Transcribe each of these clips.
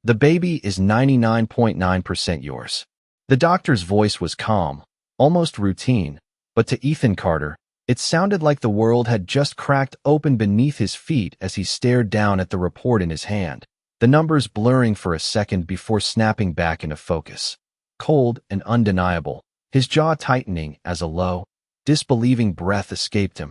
The baby is 99.9% yours. The doctor's voice was calm, almost routine, but to Ethan Carter, it sounded like the world had just cracked open beneath his feet as he stared down at the report in his hand, the numbers blurring for a second before snapping back into focus. Cold and undeniable, his jaw tightening as a low, disbelieving breath escaped him.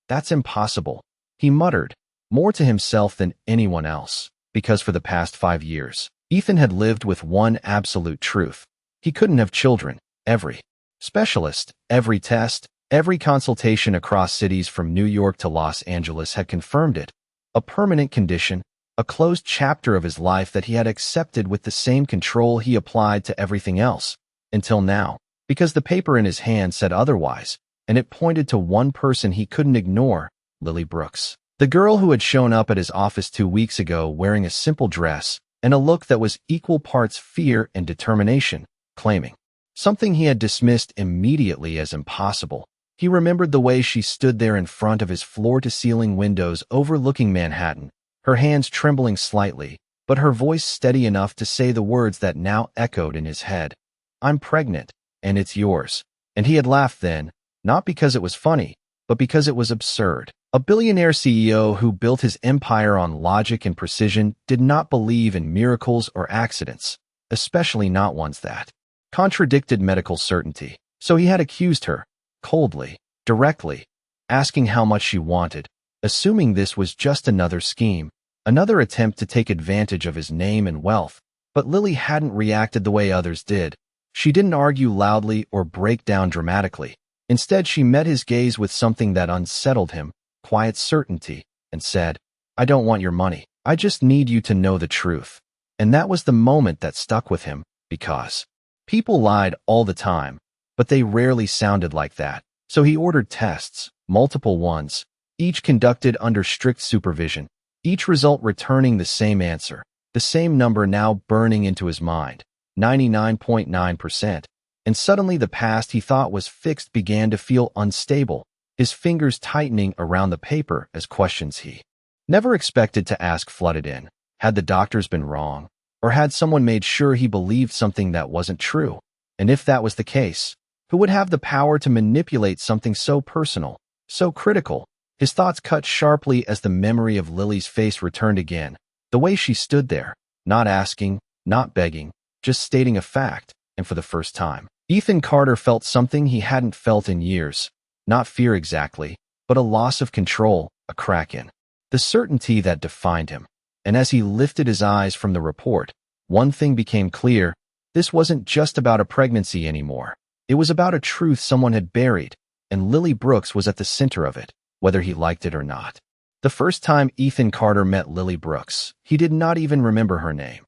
"That's impossible," he muttered, more to himself than anyone else, because for the past 5 years, Ethan had lived with one absolute truth. He couldn't have children. Every specialist, every test, every consultation across cities from New York to Los Angeles had confirmed it. A permanent condition, a closed chapter of his life that he had accepted with the same control he applied to everything else. Until now, because the paper in his hand said otherwise, and it pointed to one person he couldn't ignore, Lily Brooks. The girl who had shown up at his office 2 weeks ago wearing a simple dress and a look that was equal parts fear and determination, claiming something he had dismissed immediately as impossible. He remembered the way she stood there in front of his floor-to-ceiling windows overlooking Manhattan, her hands trembling slightly, but her voice steady enough to say the words that now echoed in his head. "I'm pregnant, and it's yours." And he had laughed then, not because it was funny, but because it was absurd. A billionaire CEO who built his empire on logic and precision did not believe in miracles or accidents, especially not ones that contradicted medical certainty. So he had accused her, coldly, directly, asking how much she wanted, assuming this was just another scheme, another attempt to take advantage of his name and wealth. But Lily hadn't reacted the way others did. She didn't argue loudly or break down dramatically. Instead, she met his gaze with something that unsettled him, quiet certainty, and said, "I don't want your money. I just need you to know the truth." And that was the moment that stuck with him, because people lied all the time, but they rarely sounded like that. So he ordered tests, multiple ones, each conducted under strict supervision, each result returning the same answer, the same number now burning into his mind, 99.9%. And suddenly the past he thought was fixed began to feel unstable, his fingers tightening around the paper as questions he never expected to ask flooded in. Had the doctors been wrong? Or had someone made sure he believed something that wasn't true? And if that was the case, who would have the power to manipulate something so personal, so critical? His thoughts cut sharply as the memory of Lily's face returned again, the way she stood there, not asking, not begging, just stating a fact, and for the first time, Ethan Carter felt something he hadn't felt in years. Not fear exactly, but a loss of control, a crack in the certainty that defined him. And as he lifted his eyes from the report, one thing became clear. This wasn't just about a pregnancy anymore. It was about a truth someone had buried, and Lily Brooks was at the center of it, whether he liked it or not. The first time Ethan Carter met Lily Brooks, he did not even remember her name.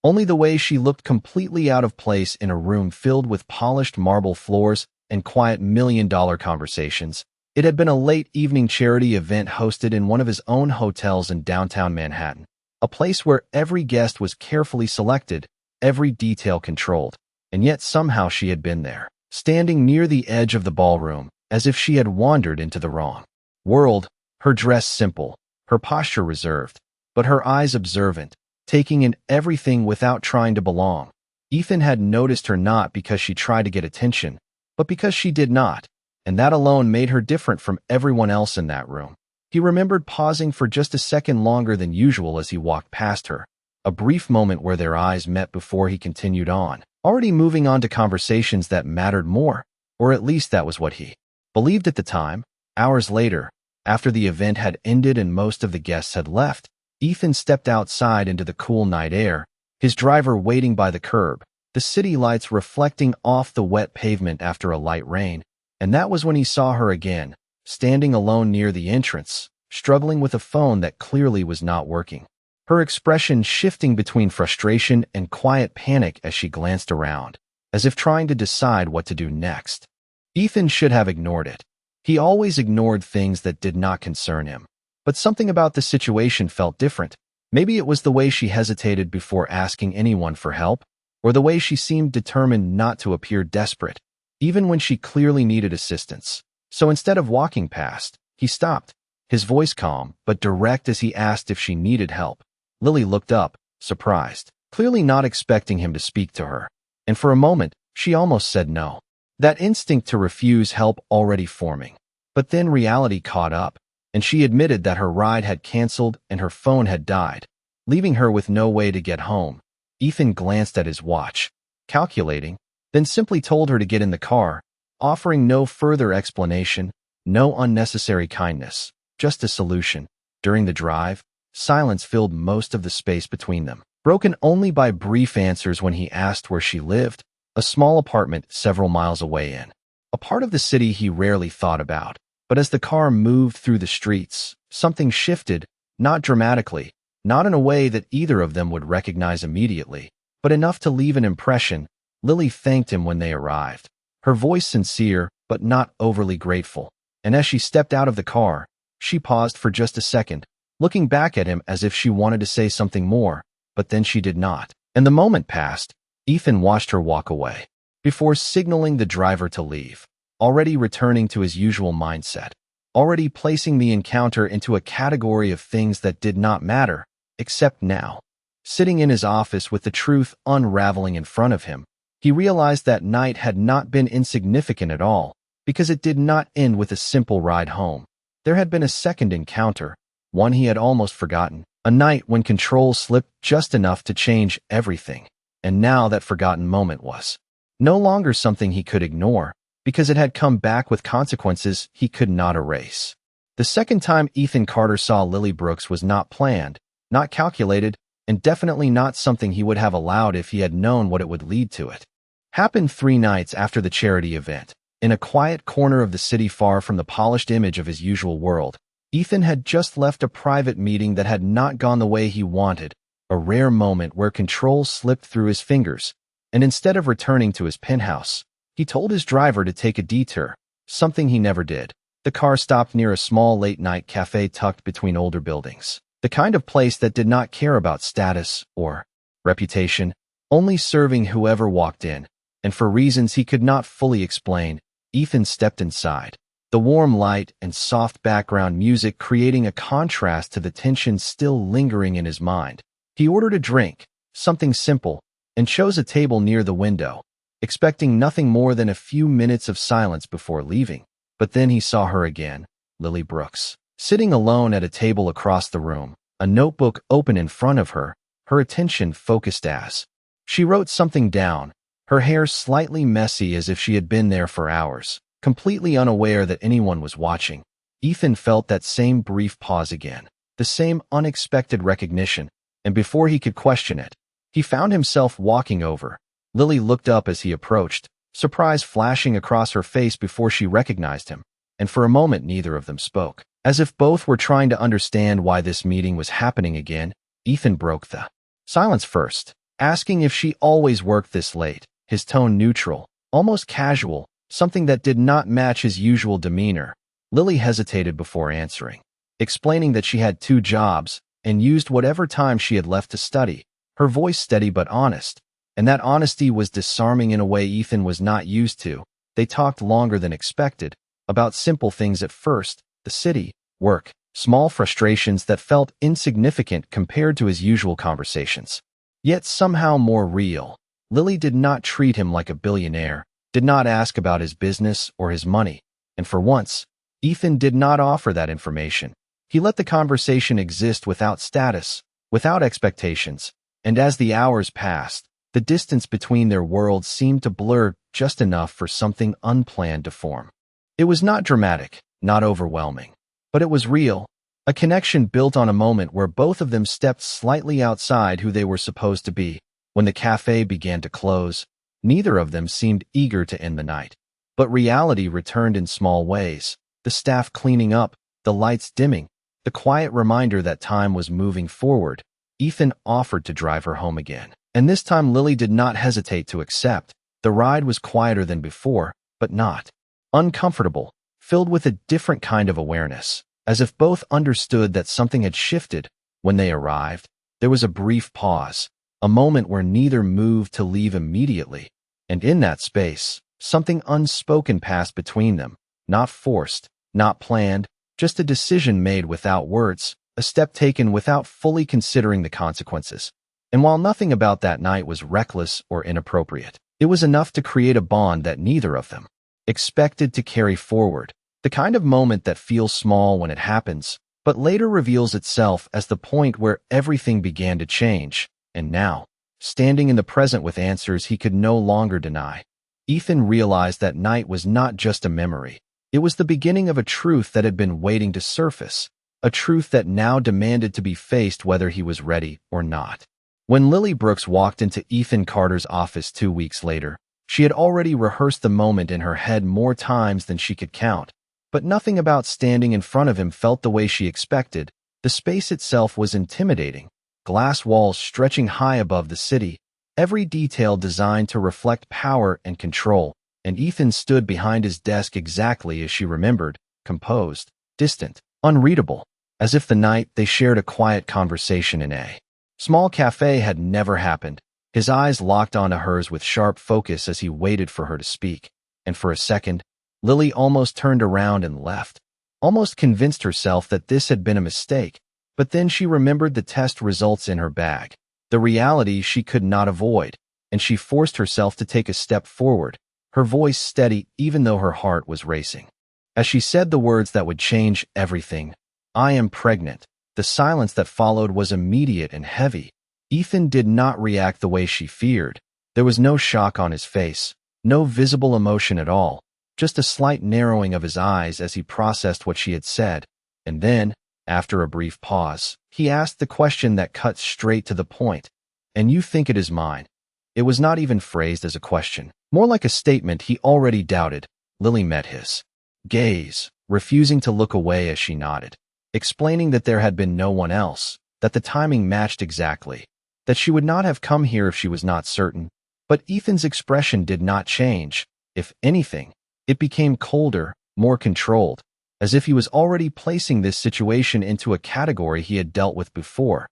Only the way she looked completely out of place in a room filled with polished marble floors and quiet million-dollar conversations. It had been a late evening charity event hosted in one of his own hotels in downtown Manhattan, a place where every guest was carefully selected, every detail controlled, and yet somehow she had been there, standing near the edge of the ballroom, as if she had wandered into the wrong world, her dress simple, her posture reserved, but her eyes observant, taking in everything without trying to belong. Ethan had noticed her not because she tried to get attention, but because she did not, and that alone made her different from everyone else in that room. He remembered pausing for just a second longer than usual as he walked past her, a brief moment where their eyes met before he continued on, already moving on to conversations that mattered more, or at least that was what he believed at the time. Hours later, after the event had ended and most of the guests had left, Ethan stepped outside into the cool night air, his driver waiting by the curb, the city lights reflecting off the wet pavement after a light rain, and that was when he saw her again, standing alone near the entrance, struggling with a phone that clearly was not working, her expression shifting between frustration and quiet panic as she glanced around, as if trying to decide what to do next. Ethan should have ignored it. He always ignored things that did not concern him. But something about the situation felt different. Maybe it was the way she hesitated before asking anyone for help, or the way she seemed determined not to appear desperate, even when she clearly needed assistance. So instead of walking past, he stopped, his voice calm but direct as he asked if she needed help. Lily looked up, surprised. clearly not expecting him to speak to her. And for a moment, she almost said no. That instinct to refuse help already forming. But then reality caught up, and she admitted that her ride had canceled and her phone had died, leaving her with no way to get home. Ethan glanced at his watch, calculating, then simply told her to get in the car, offering no further explanation, no unnecessary kindness, just a solution. During the drive, silence filled most of the space between them, broken only by brief answers when he asked where she lived, a small apartment several miles away in a part of the city he rarely thought about. But as the car moved through the streets, something shifted, not dramatically, not in a way that either of them would recognize immediately, but enough to leave an impression. Lily thanked him when they arrived, her voice sincere but not overly grateful, and as she stepped out of the car, she paused for just a second, looking back at him as if she wanted to say something more, but then she did not. And the moment passed. Ethan watched her walk away, before signaling the driver to leave, already returning to his usual mindset, already placing the encounter into a category of things that did not matter, except now. Sitting in his office with the truth unraveling in front of him, he realized that night had not been insignificant at all, because it did not end with a simple ride home. There had been a second encounter, one he had almost forgotten, a night when control slipped just enough to change everything, and now that forgotten moment was no longer something he could ignore, because it had come back with consequences he could not erase. The second time Ethan Carter saw Lily Brooks was not planned, not calculated, and definitely not something he would have allowed if he had known what it would lead to. It happened 3 nights after the charity event, in a quiet corner of the city far from the polished image of his usual world. Ethan had just left a private meeting that had not gone the way he wanted, a rare moment where control slipped through his fingers, and instead of returning to his penthouse, he told his driver to take a detour, something he never did. The car stopped near a small late-night cafe tucked between older buildings, the kind of place that did not care about status or reputation, only serving whoever walked in, and for reasons he could not fully explain, Ethan stepped inside, the warm light and soft background music creating a contrast to the tension still lingering in his mind. He ordered a drink, something simple, and chose a table near the window, expecting nothing more than a few minutes of silence before leaving. But then he saw her again, Lily Brooks, sitting alone at a table across the room, a notebook open in front of her, her attention focused as she wrote something down, her hair slightly messy as if she had been there for hours, completely unaware that anyone was watching. Ethan felt that same brief pause again, the same unexpected recognition, and before he could question it, he found himself walking over. Lily looked up as he approached, surprise flashing across her face before she recognized him, and for a moment neither of them spoke. As if both were trying to understand why this meeting was happening again, Ethan broke the silence first, asking if she always worked this late, his tone neutral, almost casual, something that did not match his usual demeanor. Lily hesitated before answering, explaining that she had 2 jobs and used whatever time she had left to study, her voice steady but honest, and that honesty was disarming in a way Ethan was not used to. They talked longer than expected, about simple things at first, the city, work, small frustrations that felt insignificant compared to his usual conversations, yet somehow more real. Lily did not treat him like a billionaire, did not ask about his business or his money, and for once, Ethan did not offer that information. He let the conversation exist without status, without expectations, and as the hours passed, the distance between their worlds seemed to blur just enough for something unplanned to form. It was not dramatic, not overwhelming, but it was real, a connection built on a moment where both of them stepped slightly outside who they were supposed to be. When the cafe began to close, neither of them seemed eager to end the night. But reality returned in small ways, the staff cleaning up, the lights dimming, the quiet reminder that time was moving forward. Ethan offered to drive her home again, and this time Lily did not hesitate to accept. The ride was quieter than before, but not uncomfortable, filled with a different kind of awareness, as if both understood that something had shifted. When they arrived, there was a brief pause, a moment where neither moved to leave immediately, and in that space, something unspoken passed between them, not forced, not planned, just a decision made without words, a step taken without fully considering the consequences. And while nothing about that night was reckless or inappropriate, it was enough to create a bond that neither of them expected to carry forward. The kind of moment that feels small when it happens, but later reveals itself as the point where everything began to change. And now, standing in the present with answers he could no longer deny, Ethan realized that night was not just a memory. It was the beginning of a truth that had been waiting to surface, a truth that now demanded to be faced whether he was ready or not. When Lily Brooks walked into Ethan Carter's office 2 weeks later, she had already rehearsed the moment in her head more times than she could count. But nothing about standing in front of him felt the way she expected. The space itself was intimidating, glass walls stretching high above the city, every detail designed to reflect power and control, and Ethan stood behind his desk exactly as she remembered, composed, distant, unreadable, as if the night they shared a quiet conversation in a small cafe had never happened. His eyes locked onto hers with sharp focus as he waited for her to speak, and for a second, Lily almost turned around and left, almost convinced herself that this had been a mistake. But then she remembered the test results in her bag, the reality she could not avoid, and she forced herself to take a step forward, her voice steady even though her heart was racing. As she said the words that would change everything, "I am pregnant," the silence that followed was immediate and heavy. Ethan did not react the way she feared. There was no shock on his face, no visible emotion at all. Just a slight narrowing of his eyes as he processed what she had said. And then, after a brief pause, he asked the question that cut straight to the point. "And you think it is mine?" It was not even phrased as a question, more like a statement he already doubted. Lily met his gaze, refusing to look away as she nodded, explaining that there had been no one else, that the timing matched exactly, that she would not have come here if she was not certain. But Ethan's expression did not change. If anything, it became colder, more controlled, as if he was already placing this situation into a category he had dealt with before.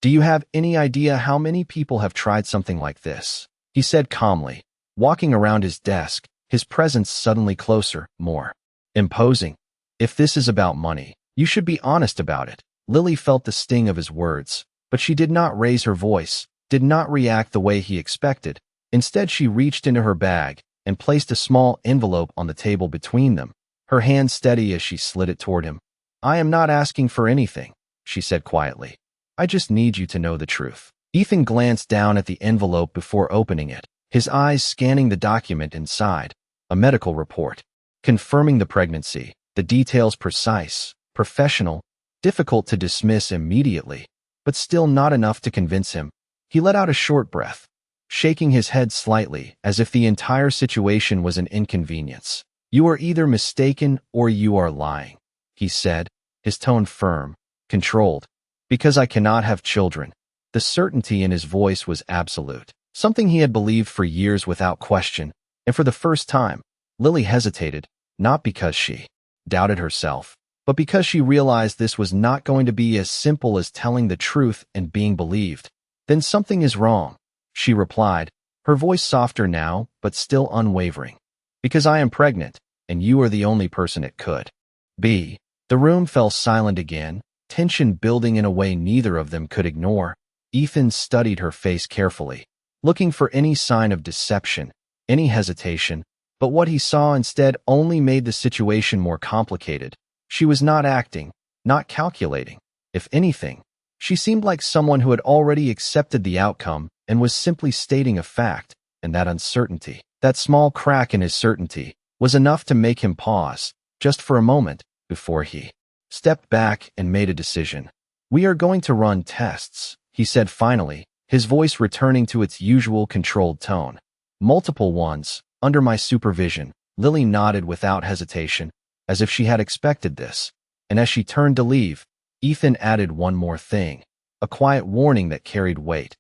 "Do you have any idea how many people have tried something like this?" he said calmly, walking around his desk, his presence suddenly closer, more imposing. "If this is about money, you should be honest about it." Lily felt the sting of his words, but she did not raise her voice, did not react the way he expected. Instead, she reached into her bag and placed a small envelope on the table between them, her hand steady as she slid it toward him. "I am not asking for anything," she said quietly. "I just need you to know the truth." Ethan glanced down at the envelope before opening it, his eyes scanning the document inside. A medical report, confirming the pregnancy, the details precise, professional, difficult to dismiss immediately, but still not enough to convince him. He let out a short breath, shaking his head slightly as if the entire situation was an inconvenience. "You are either mistaken or you are lying," he said, his tone firm, controlled. "Because I cannot have children." The certainty in his voice was absolute, something he had believed for years without question, and for the first time, Lily hesitated, not because she doubted herself, but because she realized this was not going to be as simple as telling the truth and being believed. "Then something is wrong," she replied, her voice softer now, but still unwavering. "Because I am pregnant, and you are the only person it could be." The room fell silent again, tension building in a way neither of them could ignore. Ethan studied her face carefully, looking for any sign of deception, any hesitation, but what he saw instead only made the situation more complicated. She was not acting, not calculating. If anything, she seemed like someone who had already accepted the outcome and was simply stating a fact, and that uncertainty, that small crack in his certainty, was enough to make him pause, just for a moment, before he stepped back and made a decision. "We are going to run tests," he said finally, his voice returning to its usual controlled tone. "Multiple ones, under my supervision." Lily nodded without hesitation, as if she had expected this, and as she turned to leave, Ethan added one more thing, a quiet warning that carried weight.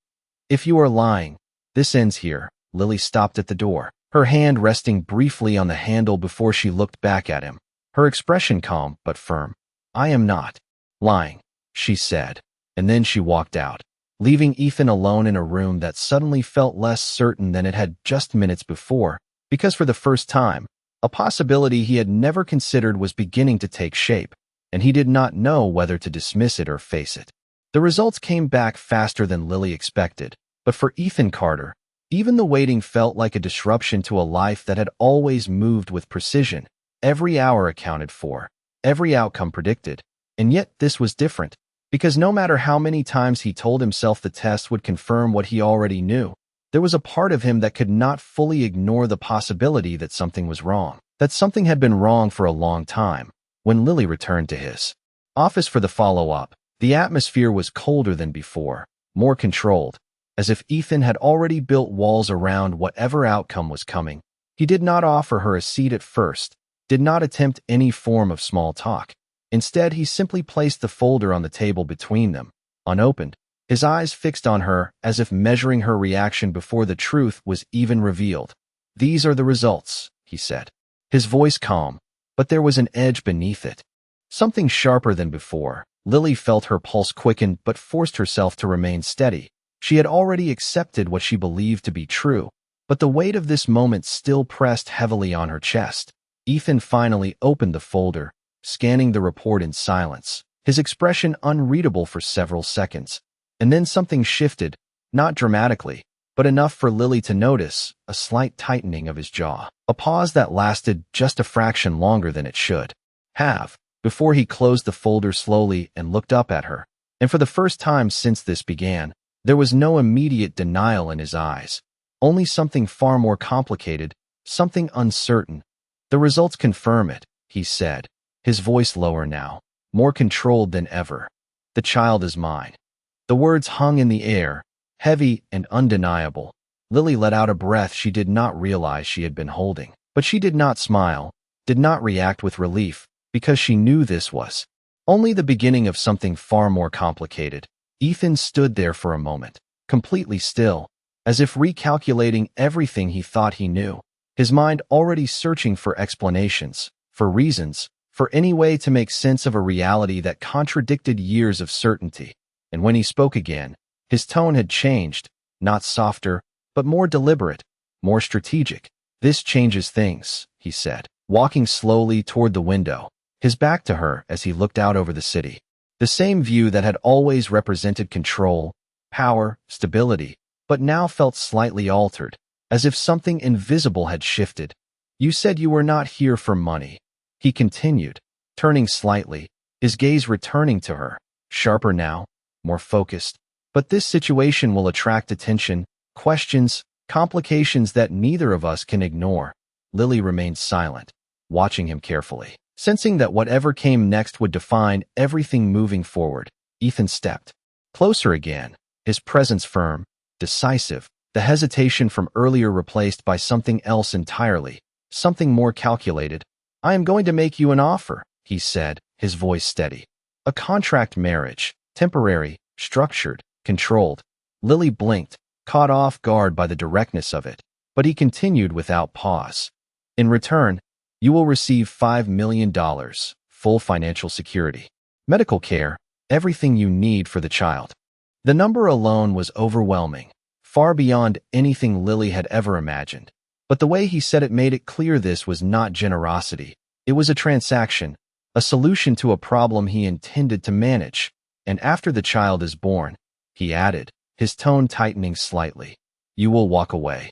"If you are lying, this ends here." Lily stopped at the door, her hand resting briefly on the handle before she looked back at him, her expression calm but firm. "I am not lying," she said, and then she walked out, leaving Ethan alone in a room that suddenly felt less certain than it had just minutes before, because for the first time, a possibility he had never considered was beginning to take shape, and he did not know whether to dismiss it or face it. The results came back faster than Lily expected, but for Ethan Carter, even the waiting felt like a disruption to a life that had always moved with precision. Every hour accounted for, every outcome predicted. And yet this was different, because no matter how many times he told himself the test would confirm what he already knew, there was a part of him that could not fully ignore the possibility that something was wrong, that something had been wrong for a long time. When Lily returned to his office for the follow-up, the atmosphere was colder than before, more controlled, as if Ethan had already built walls around whatever outcome was coming. He did not offer her a seat at first, did not attempt any form of small talk. Instead, he simply placed the folder on the table between them, unopened, his eyes fixed on her as if measuring her reaction before the truth was even revealed. "These are the results," he said, his voice calm, but there was an edge beneath it, something sharper than before. Lily felt her pulse quicken but forced herself to remain steady. She had already accepted what she believed to be true, but the weight of this moment still pressed heavily on her chest. Ethan finally opened the folder, scanning the report in silence, his expression unreadable for several seconds. And then something shifted, not dramatically, but enough for Lily to notice, a slight tightening of his jaw, a pause that lasted just a fraction longer than it should have, before he closed the folder slowly and looked up at her. And for the first time since this began, there was no immediate denial in his eyes, only something far more complicated, something uncertain. "The results confirm it," he said, his voice lower now, more controlled than ever. "The child is mine." The words hung in the air, heavy and undeniable. Lily let out a breath she did not realize she had been holding. But she did not smile, did not react with relief, because she knew this was only the beginning of something far more complicated. Ethan stood there for a moment, completely still, as if recalculating everything he thought he knew, his mind already searching for explanations, for reasons, for any way to make sense of a reality that contradicted years of certainty. And when he spoke again, his tone had changed, not softer, but more deliberate, more strategic. "This changes things," he said, walking slowly toward the window, his back to her as he looked out over the city. The same view that had always represented control, power, stability, but now felt slightly altered, as if something invisible had shifted. "You said you were not here for money," he continued, turning slightly, his gaze returning to her, sharper now, more focused. "But this situation will attract attention, questions, complications that neither of us can ignore." Lily remained silent, watching him carefully, sensing that whatever came next would define everything moving forward. Ethan stepped closer again, his presence firm, decisive, the hesitation from earlier replaced by something else entirely, something more calculated. "I am going to make you an offer," he said, his voice steady. "A contract marriage, temporary, structured, controlled." Lily blinked, caught off guard by the directness of it, but he continued without pause. "In return, you will receive $5 million, full financial security, medical care, everything you need for the child." The number alone was overwhelming, far beyond anything Lily had ever imagined. But the way he said it made it clear this was not generosity. It was a transaction, a solution to a problem he intended to manage. "And after the child is born," he added, his tone tightening slightly, "you will walk away."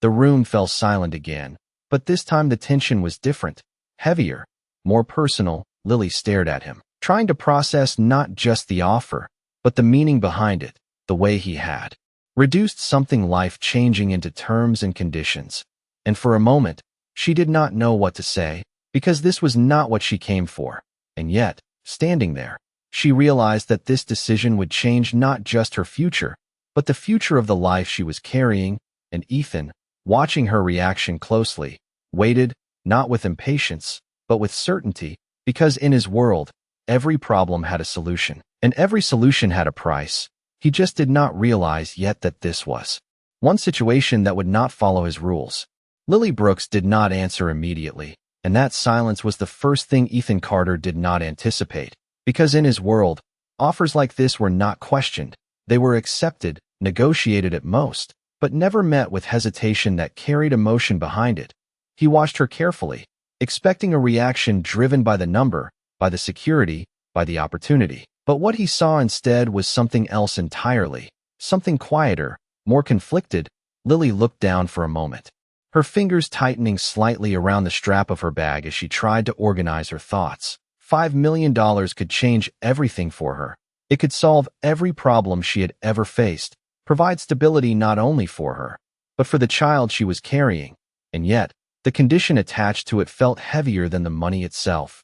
The room fell silent again, but this time the tension was different, heavier, more personal. Lily stared at him, trying to process not just the offer, but the meaning behind it, the way he had reduced something life-changing into terms and conditions. And for a moment, she did not know what to say, because this was not what she came for. And yet, standing there, she realized that this decision would change not just her future, but the future of the life she was carrying. And Ethan, watching her reaction closely, waited, not with impatience, but with certainty, because in his world, every problem had a solution, and every solution had a price. He just did not realize yet that this was one situation that would not follow his rules. Lily Brooks did not answer immediately, and that silence was the first thing Ethan Carter did not anticipate, because in his world, offers like this were not questioned. They were accepted, negotiated at most, but never met with hesitation that carried emotion behind it. He watched her carefully, expecting a reaction driven by the number, by the security, by the opportunity. But what he saw instead was something else entirely, something quieter, more conflicted. Lily looked down for a moment, her fingers tightening slightly around the strap of her bag as she tried to organize her thoughts. $5 million could change everything for her. It could solve every problem she had ever faced, provide stability not only for her, but for the child she was carrying. And yet, the condition attached to it felt heavier than the money itself.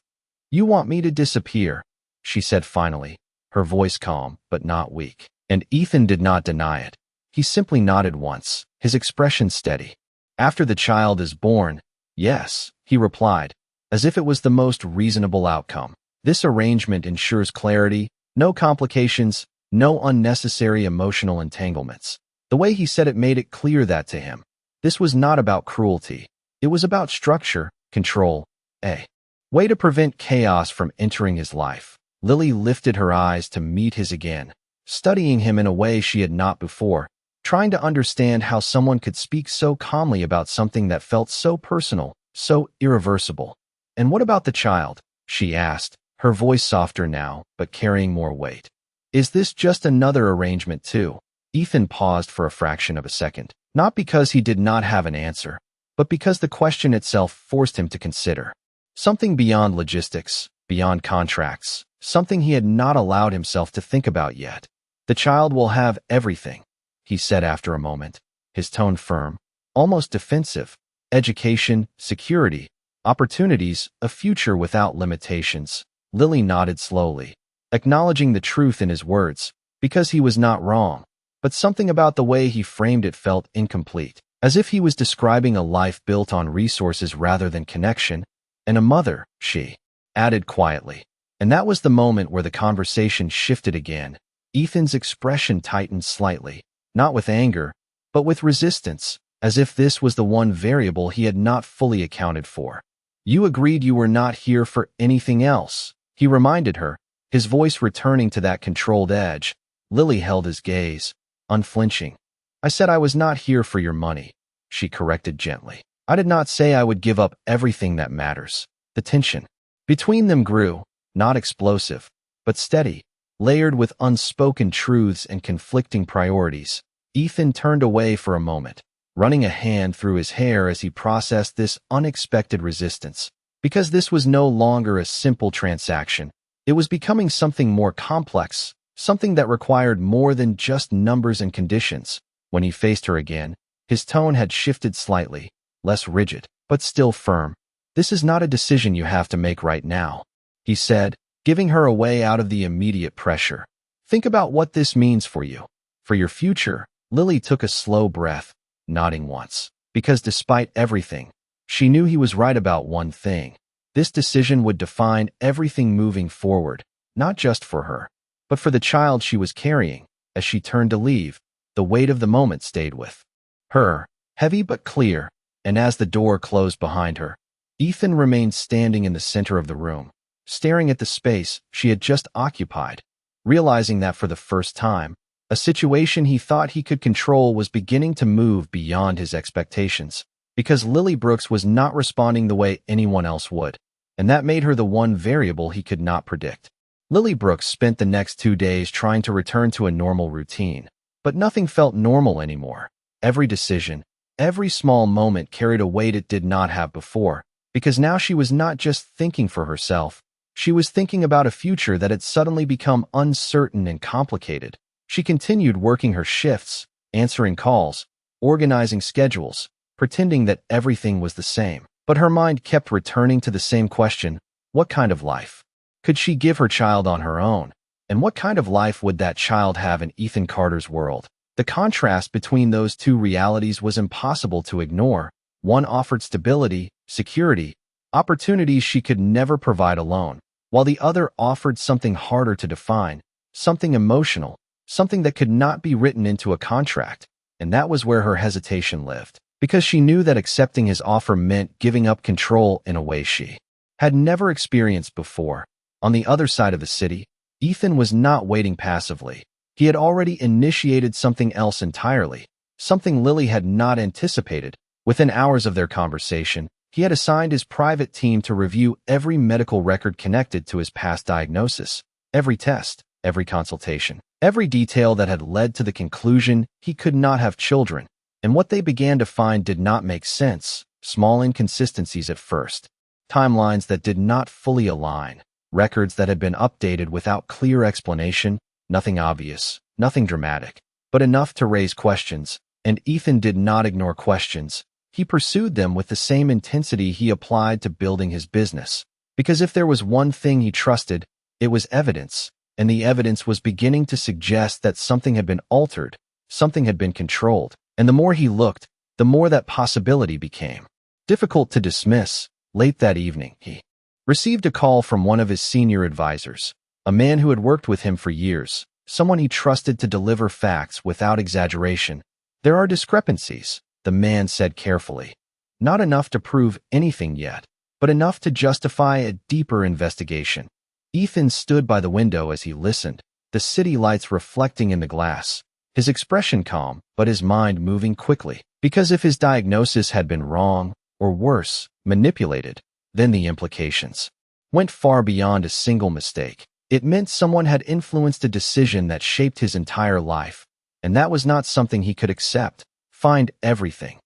"You want me to disappear," she said finally, her voice calm but not weak. And Ethan did not deny it. He simply nodded once, his expression steady. "After the child is born, yes," he replied, as if it was the most reasonable outcome. "This arrangement ensures clarity, no complications, no unnecessary emotional entanglements." The way he said it made it clear that to him, this was not about cruelty. It was about structure, control, a way to prevent chaos from entering his life. Lily lifted her eyes to meet his again, studying him in a way she had not before, trying to understand how someone could speak so calmly about something that felt so personal, so irreversible. "And what about the child?" she asked, her voice softer now, but carrying more weight. "Is this just another arrangement too?" Ethan paused for a fraction of a second, not because he did not have an answer, but because the question itself forced him to consider. Something beyond logistics, beyond contracts, something he had not allowed himself to think about yet. "The child will have everything," he said after a moment, his tone firm, almost defensive. "Education, security, opportunities, a future without limitations." Lily nodded slowly, acknowledging the truth in his words, because he was not wrong. But something about the way he framed it felt incomplete, as if he was describing a life built on resources rather than connection. "And a mother," she added quietly. And that was the moment where the conversation shifted again. Ethan's expression tightened slightly, not with anger, but with resistance, as if this was the one variable he had not fully accounted for. "You agreed you were not here for anything else," he reminded her, his voice returning to that controlled edge. Lily held his gaze, unflinching. "I said I was not here for your money," she corrected gently. "I did not say I would give up everything that matters." The tension between them grew, not explosive, but steady, layered with unspoken truths and conflicting priorities. Ethan turned away for a moment, running a hand through his hair as he processed this unexpected resistance. Because this was no longer a simple transaction, it was becoming something more complex, something that required more than just numbers and conditions. When he faced her again, his tone had shifted slightly, less rigid, but still firm. "This is not a decision you have to make right now," he said, giving her a way out of the immediate pressure. "Think about what this means for you, for your future." Lily took a slow breath, nodding once, because despite everything, she knew he was right about one thing. This decision would define everything moving forward, not just for her, but for the child she was carrying. As she turned to leave, the weight of the moment stayed with her, heavy but clear, and as the door closed behind her, Ethan remained standing in the center of the room, staring at the space she had just occupied, realizing that for the first time, a situation he thought he could control was beginning to move beyond his expectations, because Lily Brooks was not responding the way anyone else would, and that made her the one variable he could not predict. Lily Brooks spent the next 2 days trying to return to a normal routine, but nothing felt normal anymore. Every decision, every small moment carried a weight it did not have before, because now she was not just thinking for herself, she was thinking about a future that had suddenly become uncertain and complicated. She continued working her shifts, answering calls, organizing schedules, pretending that everything was the same. But her mind kept returning to the same question: what kind of life could she give her child on her own? And what kind of life would that child have in Ethan Carter's world? The contrast between those two realities was impossible to ignore. One offered stability, security, opportunities she could never provide alone, while the other offered something harder to define, something emotional, something that could not be written into a contract. And that was where her hesitation lived, because she knew that accepting his offer meant giving up control in a way she had never experienced before. On the other side of the city, Ethan was not waiting passively. He had already initiated something else entirely, something Lily had not anticipated. Within hours of their conversation, he had assigned his private team to review every medical record connected to his past diagnosis, every test, every consultation, every detail that had led to the conclusion he could not have children. And what they began to find did not make sense. Small inconsistencies at first, timelines that did not fully align, records that had been updated without clear explanation, nothing obvious, nothing dramatic, but enough to raise questions. And Ethan did not ignore questions. He pursued them with the same intensity he applied to building his business. Because if there was one thing he trusted, it was evidence, and the evidence was beginning to suggest that something had been altered, something had been controlled. And the more he looked, the more that possibility became difficult to dismiss. Late that evening, he received a call from one of his senior advisors, a man who had worked with him for years, someone he trusted to deliver facts without exaggeration. There are discrepancies, the man said carefully. Not enough to prove anything yet, but enough to justify a deeper investigation. Ethan stood by the window as he listened, the city lights reflecting in the glass, his expression calm, but his mind moving quickly. Because if his diagnosis had been wrong, or worse, manipulated, then the implications went far beyond a single mistake. It meant someone had influenced a decision that shaped his entire life, and that was not something he could accept. Find everything,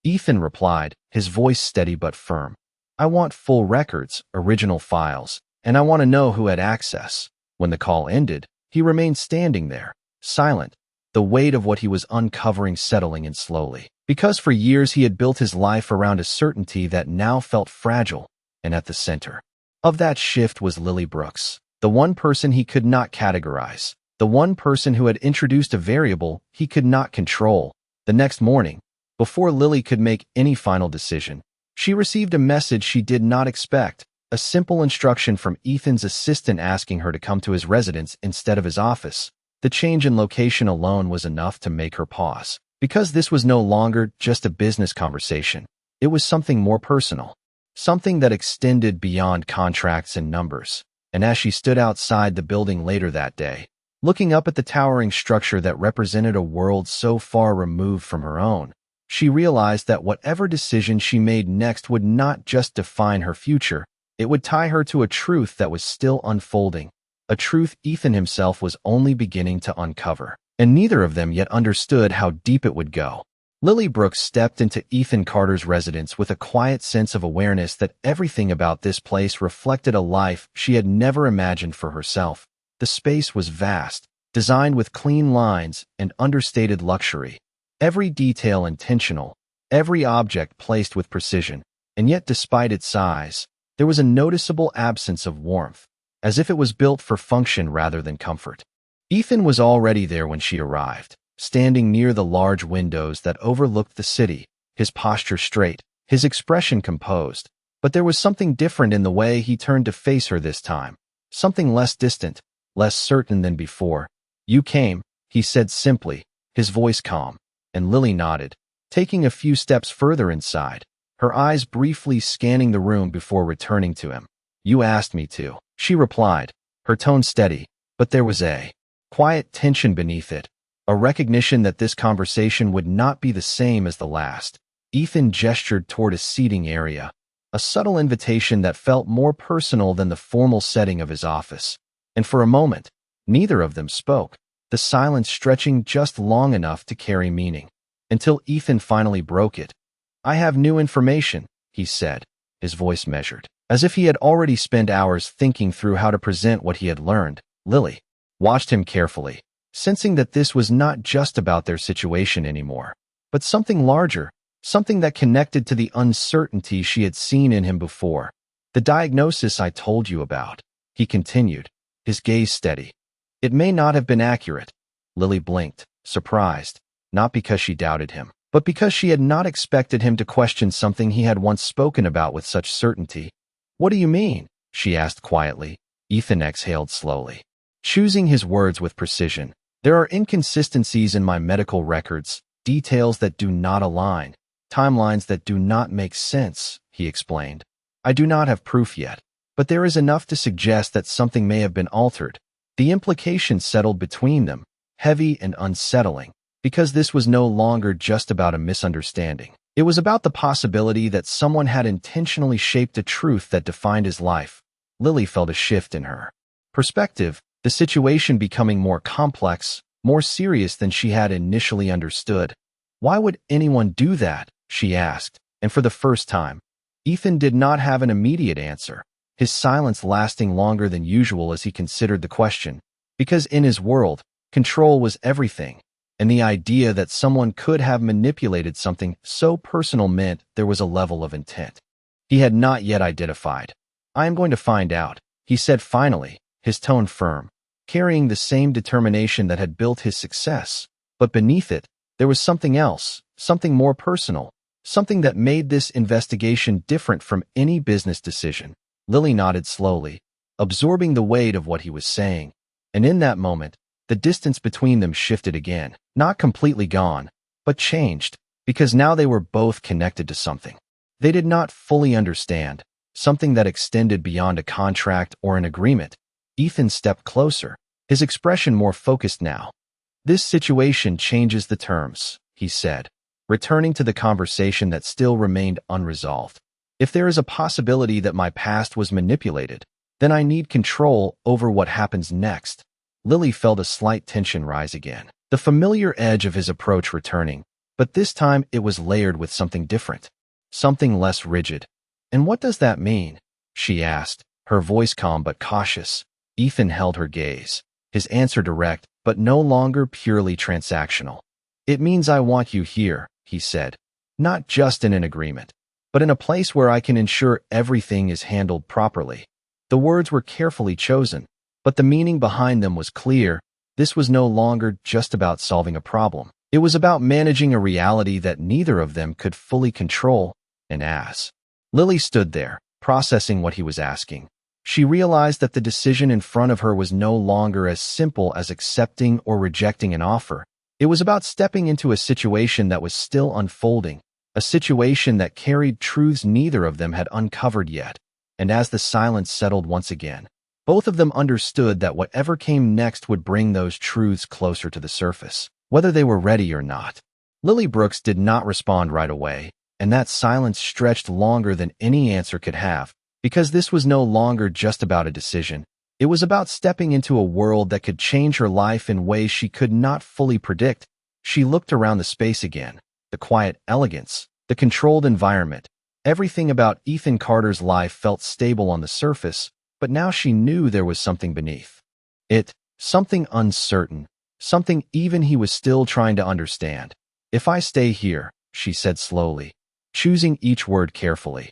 Ethan replied, his voice steady but firm. I want full records, original files, and I want to know who had access. When the call ended, he remained standing there, silent, the weight of what he was uncovering settling in slowly. Because for years he had built his life around a certainty that now felt fragile, and at the center of that shift was Lily Brooks, the one person he could not categorize, the one person who had introduced a variable he could not control. The next morning, before Lily could make any final decision, she received a message she did not expect, a simple instruction from Ethan's assistant asking her to come to his residence instead of his office. The change in location alone was enough to make her pause. Because this was no longer just a business conversation, it was something more personal, something that extended beyond contracts and numbers. And as she stood outside the building later that day, looking up at the towering structure that represented a world so far removed from her own, she realized that whatever decision she made next would not just define her future, it would tie her to a truth that was still unfolding, a truth Ethan himself was only beginning to uncover. And neither of them yet understood how deep it would go. Lily Brooks stepped into Ethan Carter's residence with a quiet sense of awareness that everything about this place reflected a life she had never imagined for herself. The space was vast, designed with clean lines and understated luxury, every detail intentional, every object placed with precision. And yet despite its size, there was a noticeable absence of warmth, as if it was built for function rather than comfort. Ethan was already there when she arrived, standing near the large windows that overlooked the city, his posture straight, his expression composed. But there was something different in the way he turned to face her this time, something less distant, less certain than before. You came, he said simply, his voice calm, and Lily nodded, taking a few steps further inside, her eyes briefly scanning the room before returning to him. You asked me to, she replied, her tone steady, but there was a quiet tension beneath it, a recognition that this conversation would not be the same as the last. Ethan gestured toward a seating area, a subtle invitation that felt more personal than the formal setting of his office. And for a moment, neither of them spoke, the silence stretching just long enough to carry meaning, until Ethan finally broke it. I have new information, he said, his voice measured, as if he had already spent hours thinking through how to present what he had learned. Lily watched him carefully, sensing that this was not just about their situation anymore, but something larger, something that connected to the uncertainty she had seen in him before. The diagnosis I told you about, he continued, his gaze steady. It may not have been accurate. Lily blinked, surprised, not because she doubted him, but because she had not expected him to question something he had once spoken about with such certainty. What do you mean? She asked quietly. Ethan exhaled slowly, choosing his words with precision. There are inconsistencies in my medical records, details that do not align, timelines that do not make sense, he explained. I do not have proof yet, but there is enough to suggest that something may have been altered. The implication settled between them, heavy and unsettling, because this was no longer just about a misunderstanding. It was about the possibility that someone had intentionally shaped a truth that defined his life. Lily felt a shift in her perspective, the situation becoming more complex, more serious than she had initially understood. Why would anyone do that? She asked, and for the first time, Ethan did not have an immediate answer, his silence lasting longer than usual as he considered the question. Because in his world, control was everything, and the idea that someone could have manipulated something so personal meant there was a level of intent he had not yet identified. "I am going to find out," he said finally, his tone firm, carrying the same determination that had built his success. But beneath it, there was something else, something more personal, something that made this investigation different from any business decision. Lily nodded slowly, absorbing the weight of what he was saying. And in that moment, the distance between them shifted again, not completely gone, but changed, because now they were both connected to something they did not fully understand, something that extended beyond a contract or an agreement. Ethan stepped closer, his expression more focused now. "This situation changes the terms," he said, returning to the conversation that still remained unresolved. "If there is a possibility that my past was manipulated, then I need control over what happens next." Lily felt a slight tension rise again, the familiar edge of his approach returning, but this time it was layered with something different, something less rigid. "And what does that mean?" she asked, her voice calm but cautious. Ethan held her gaze, his answer direct but no longer purely transactional. "It means I want you here," he said, "not just in an agreement, but in a place where I can ensure everything is handled properly." The words were carefully chosen, but the meaning behind them was clear. This was no longer just about solving a problem. It was about managing a reality that neither of them could fully control. And as Lily stood there, processing what he was asking, she realized that the decision in front of her was no longer as simple as accepting or rejecting an offer. It was about stepping into a situation that was still unfolding, a situation that carried truths neither of them had uncovered yet. And as the silence settled once again, both of them understood that whatever came next would bring those truths closer to the surface, whether they were ready or not. Lily Brooks did not respond right away, and that silence stretched longer than any answer could have, because this was no longer just about a decision. It was about stepping into a world that could change her life in ways she could not fully predict. She looked around the space again, the quiet elegance, the controlled environment. Everything about Ethan Carter's life felt stable on the surface, but now she knew there was something beneath it, something uncertain, something even he was still trying to understand. "If I stay here," she said slowly, choosing each word carefully,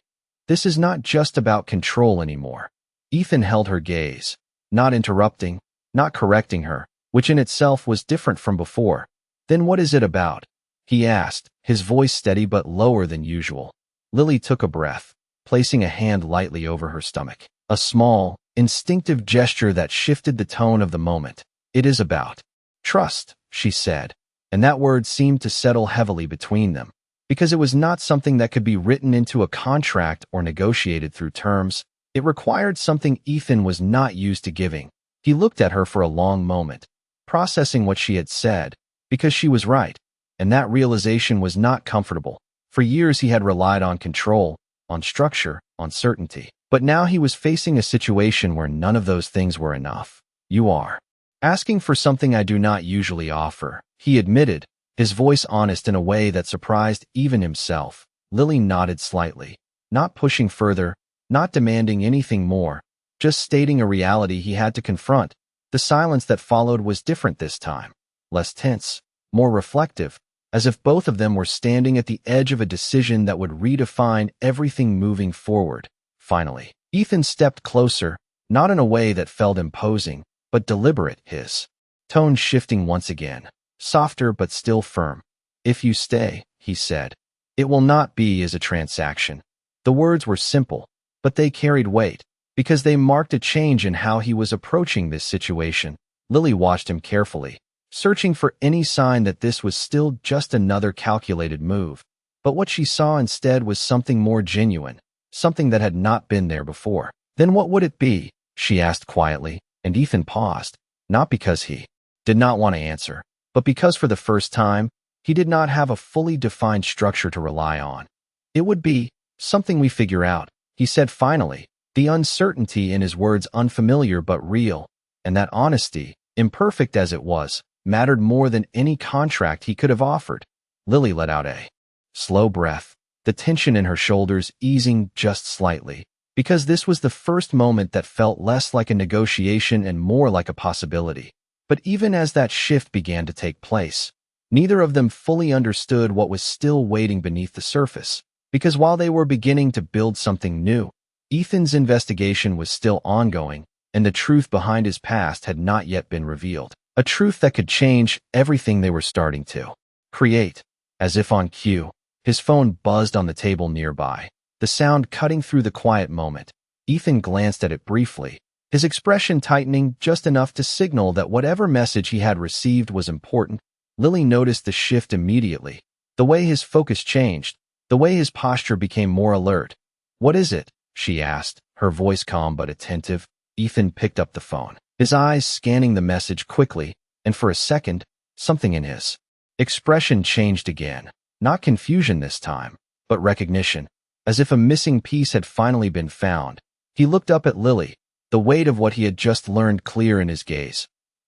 "this is not just about control anymore." Ethan held her gaze, not interrupting, not correcting her, which in itself was different from before. "Then what is it about?" he asked, his voice steady but lower than usual. Lily took a breath, placing a hand lightly over her stomach, a small, instinctive gesture that shifted the tone of the moment. "It is about trust," she said, and that word seemed to settle heavily between them, because it was not something that could be written into a contract or negotiated through terms. It required something Ethan was not used to giving. He looked at her for a long moment, processing what she had said, because she was right, and that realization was not comfortable. For years he had relied on control, on structure, on certainty. But now he was facing a situation where none of those things were enough. "You are asking for something I do not usually offer," he admitted, his voice honest in a way that surprised even himself. Lily nodded slightly, not pushing further, not demanding anything more, just stating a reality he had to confront. The silence that followed was different this time, less tense, more reflective, as if both of them were standing at the edge of a decision that would redefine everything moving forward. Finally, Ethan stepped closer, not in a way that felt imposing, but deliberate, his tone shifting once again, softer but still firm. "If you stay," he said, "it will not be as a transaction." The words were simple, but they carried weight, because they marked a change in how he was approaching this situation. Lily watched him carefully, searching for any sign that this was still just another calculated move. But what she saw instead was something more genuine, something that had not been there before. "Then what would it be?" she asked quietly, and Ethan paused, not because he did not want to answer, but because for the first time, he did not have a fully defined structure to rely on. "It would be something we figure out," he said finally, the uncertainty in his words unfamiliar but real. and that honesty, imperfect as it was, mattered more than any contract he could have offered. Lily let out a slow breath, the tension in her shoulders easing just slightly, because this was the first moment that felt less like a negotiation and more like a possibility. But even as that shift began to take place, neither of them fully understood what was still waiting beneath the surface, because while they were beginning to build something new, Ethan's investigation was still ongoing, and the truth behind his past had not yet been revealed. A truth that could change everything they were starting to create. As if on cue, his phone buzzed on the table nearby, the sound cutting through the quiet moment. Ethan glanced at it briefly, his expression tightening just enough to signal that whatever message he had received was important. Lily noticed the shift immediately, the way his focus changed, the way his posture became more alert. "What is it?" she asked, her voice calm but attentive. Ethan picked up the phone, his eyes scanning the message quickly, and for a second, something in his expression changed again. Not confusion this time, but recognition, as if a missing piece had finally been found. He looked up at Lily, the weight of what he had just learned clear in his gaze.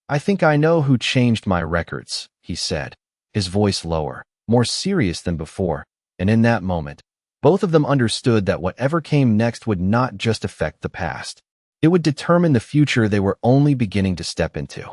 "I think I know who changed my records," he said, his voice lower, more serious than before, and in that moment, both of them understood that whatever came next would not just affect the past. It would determine the future they were only beginning to step into.